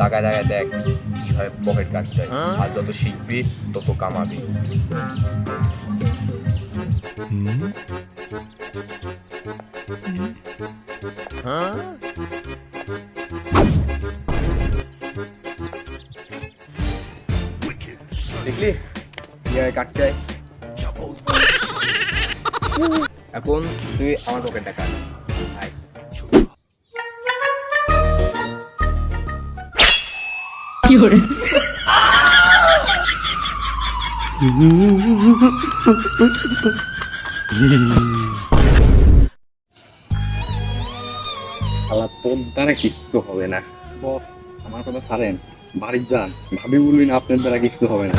তাকায় তাকায় দেখ কিভাবে পকেট কাটতে হয়, আর যত শিখবি তত কামাবি। দেখলি কিভাবে কাটতে হয়? এখন তুই আমার পকেটটা কাট। আয়। শালা তোর দ্বারা কিচ্ছু হবে না। বস আমার কথা ছাড়েন, বাড়ির যান, ভাবি বলবেন আপনার দ্বারা কিচ্ছু হবে না।